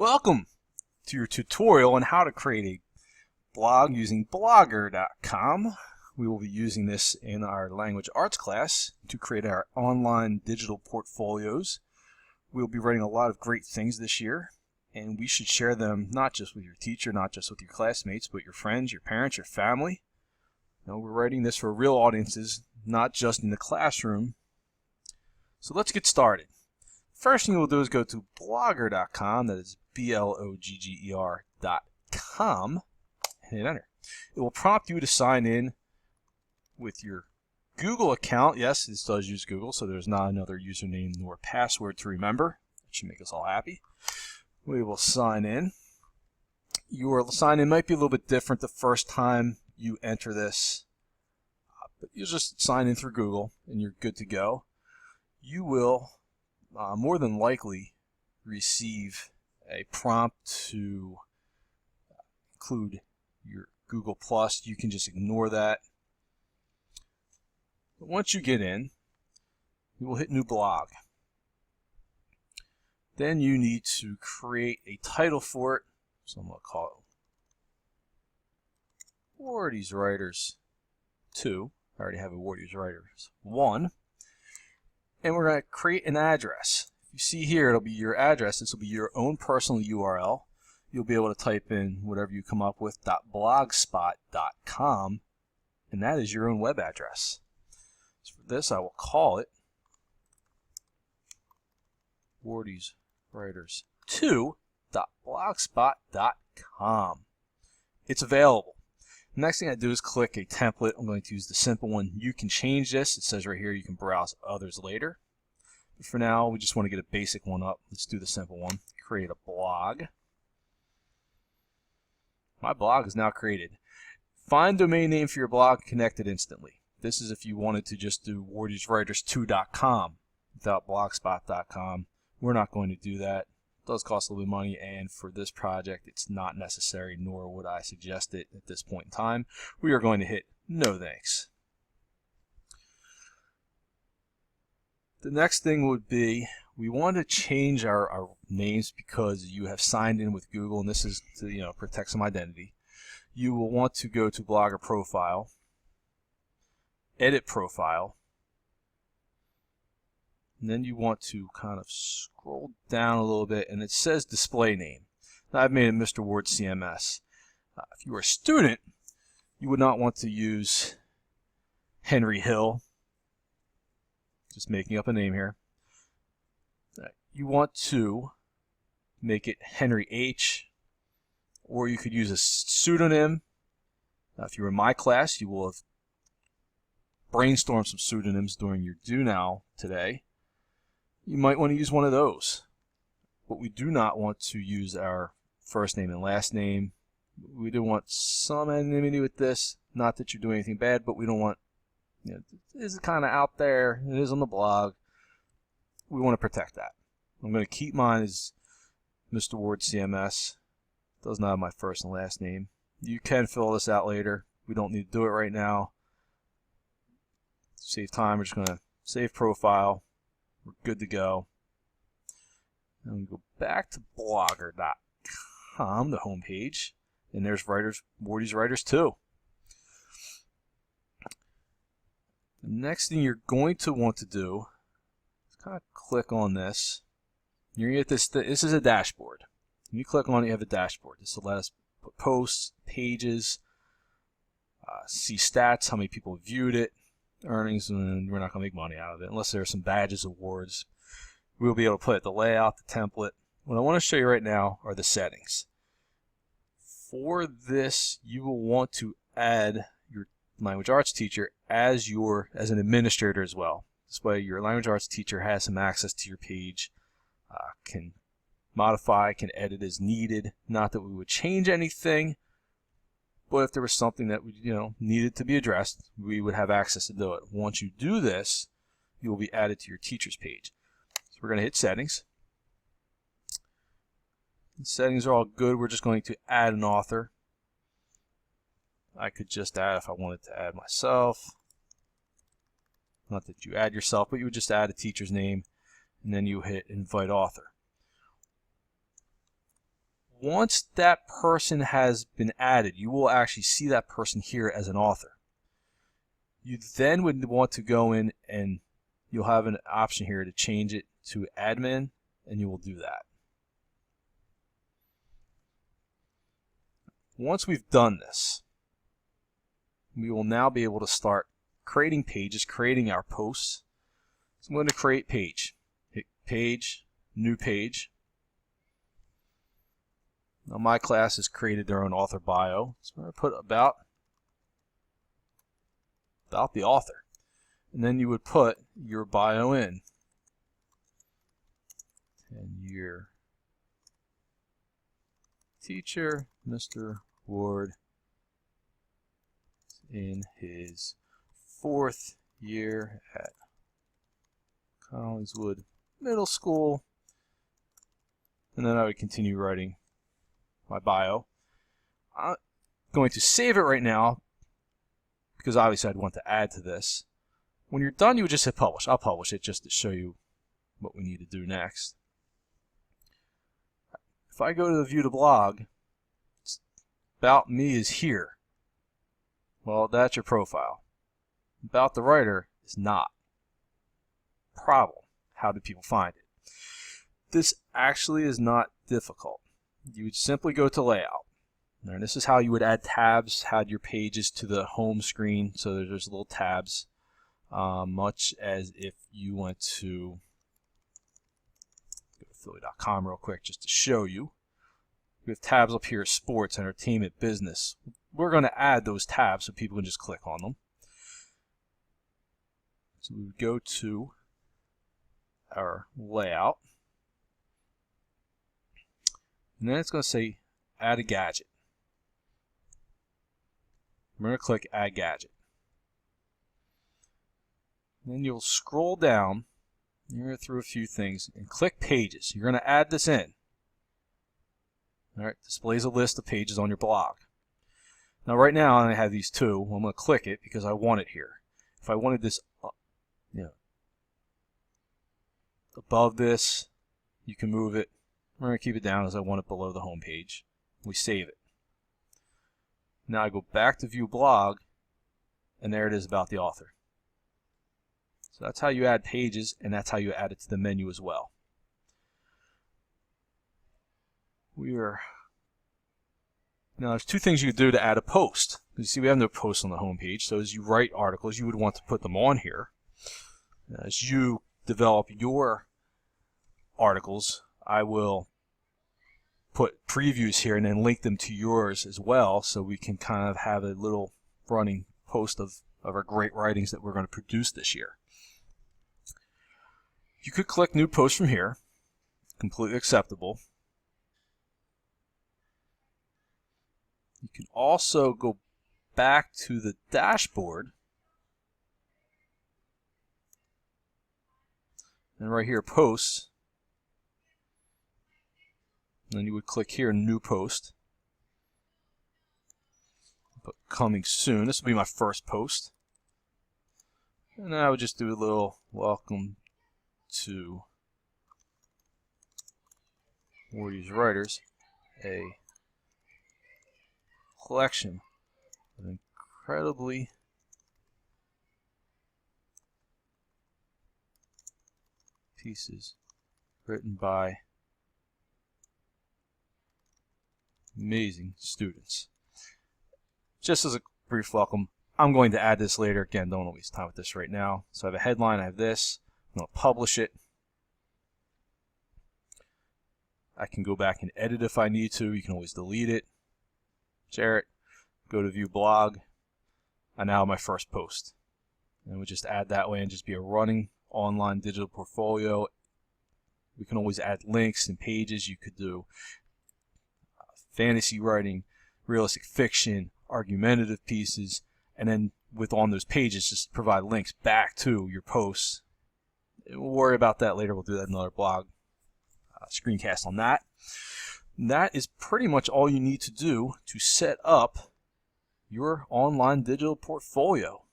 Welcome to your tutorial on how to create a blog using Blogger.com. We will be using this in our language arts class to create our online digital portfolios. We'll be writing a lot of great things this year, and we should share them not just with your teacher, not just with your classmates, but your friends, your parents, your family. We're writing this for real audiences, not just in the classroom. So let's get started. First thing we'll do is go to Blogger.com, that is Blogger.com, and hit enter. It will prompt you to sign in with your Google account. Yes, this does use Google, so there's not another username nor password to remember. That should make us all happy. We will sign in. Your sign in might be a little bit different the first time you enter this, but you'll just sign in through Google and you're good to go. You will more than likely receive a prompt to include your Google+. You can just ignore that. But once you get in, you will hit New Blog. Then you need to create a title for it. So I'm going to call it Wardy's Writers 2. I already have a Wardy's Writers 1. And we're going to create an address. If you see here, it'll be your address. This will be your own personal URL. You'll be able to type in whatever you come up with, .blogspot.com, and that is your own web address. So for this, I will call it Wardy's Writers 2.blogspot.com. It's available. The next thing I do is click a template. I'm going to use the simple one. You can change this. It says right here you can browse others later. But for now, we just want to get a basic one up. Let's do the simple one. Create a blog. My blog is now created. Find domain name for your blog, connect it instantly. This is if you wanted to just do Wardy'sWriters2.com without blogspot.com. We're not going to do that. It does cost a little bit of money, and for this project it's not necessary, nor would I suggest it at this point in time. We are going to hit no thanks. The next thing would be we want to change our names because you have signed in with Google, and this is to protect some identity. You will want to go to Blogger Profile, Edit Profile, and then you want to kind of scroll down a little bit, and it says Display Name. Now I've made it Mr. Ward CMS. If you are a student, you would not want to use Henry Hill. Just making up a name here. You want to make it Henry H, or you could use a pseudonym. Now, if you were in my class, you will have brainstormed some pseudonyms during your Do Now today. You might want to use one of those, but we do not want to use our first name and last name. We do want some anonymity with this. Not that you're doing anything bad, but we don't want, this is kind of out there. It is on the blog. We want to protect that. I'm going to keep mine as Mr. Ward CMS. Does not have my first and last name. You can fill this out later. We don't need to do it right now. Save time. We're just going to save profile. We're good to go. And we go back to Blogger.com, the home page, and there's Wardy's Writers 2. The next thing you're going to want to do is kind of click on this. You're going to get this. This is a dashboard. When you click on it, you have a dashboard. This will let us put posts, pages, see stats, how many people viewed it, earnings, and we're not going to make money out of it unless there are some badges, awards. We'll be able to put the layout, the template. What I want to show you right now are the settings. For this, you will want to add your language arts teacher as an administrator as well. This way your language arts teacher has some access to your page, can modify, can edit as needed. Not that we would change anything, but if there was something that needed to be addressed, we would have access to do it. Once you do this, you will be added to your teacher's page. So we're going to hit Settings. The settings are all good. We're just going to add an author. I could just add, if I wanted to add myself. Not that you add yourself, but you would just add a teacher's name, and then you hit Invite Author. once that person has been added, you will actually see that person here as an author. You then would want to go in and you'll have an option here to change it to admin, and you will do that. Once we've done this, we will now be able to start creating pages, creating our posts. So I'm going to create page. Hit page, new page. Now my class has created their own author bio. So I'm going to put about the author. And then you would put your bio in. 10-year teacher, Mr. Ward, in his 4th year at Collingswood Middle School. And then I would continue writing my bio. I'm going to save it right now because obviously I'd want to add to this. When you're done, you would just hit publish. I'll publish it just to show you what we need to do next. If I go to the view the blog, about me is here. Well, that's your profile. About the writer is not. Problem. How do people find it? This actually is not difficult. You would simply go to layout. And this is how you would add tabs, add your pages to the home screen. So there's little tabs, much as if you went to go to Philly.com real quick just to show you. We have tabs up here: sports, entertainment, business. We're going to add those tabs so people can just click on them. So we would go to our layout, and then it's going to say add a gadget. I'm going to click add gadget. Then you'll scroll down, you're going to go through a few things, and click pages. You're going to add this in. All right, displays a list of pages on your blog. Now right now I have these two. I'm going to click it because I want it here. If I wanted this above this, you can move it. I'm going to keep it down as I want it below the home page. We save it. Now I go back to view blog, and there it is about the author. So that's how you add pages, and that's how you add it to the menu as well. Now there's two things you could do to add a post. You see we have no posts on the home page, so as you write articles you would want to put them on here. As you develop your articles, I will put previews here and then link them to yours as well, so we can kind of have a little running post of our great writings that we're going to produce this year. You could click new post from here, completely acceptable. You can also go back to the dashboard, and right here, posts. And then you would click here, new post. Put coming soon. This will be my first post. And I would just do a little welcome to Wardy's Writers, a collection of incredibly pieces written by amazing students. Just as a brief welcome, I'm going to add this later. Again, don't waste time with this right now. So I have a headline, I have this. I'm going to publish it. I can go back and edit if I need to. You can always delete it, share it, go to view blog. I now have my first post. And we just add that way and just be a running online digital portfolio. We can always add links and pages. You could do fantasy writing, realistic fiction, argumentative pieces, and then on those pages just provide links back to your posts. We'll worry about that later. We'll do that in another blog screencast on that. And that is pretty much all you need to do to set up your online digital portfolio.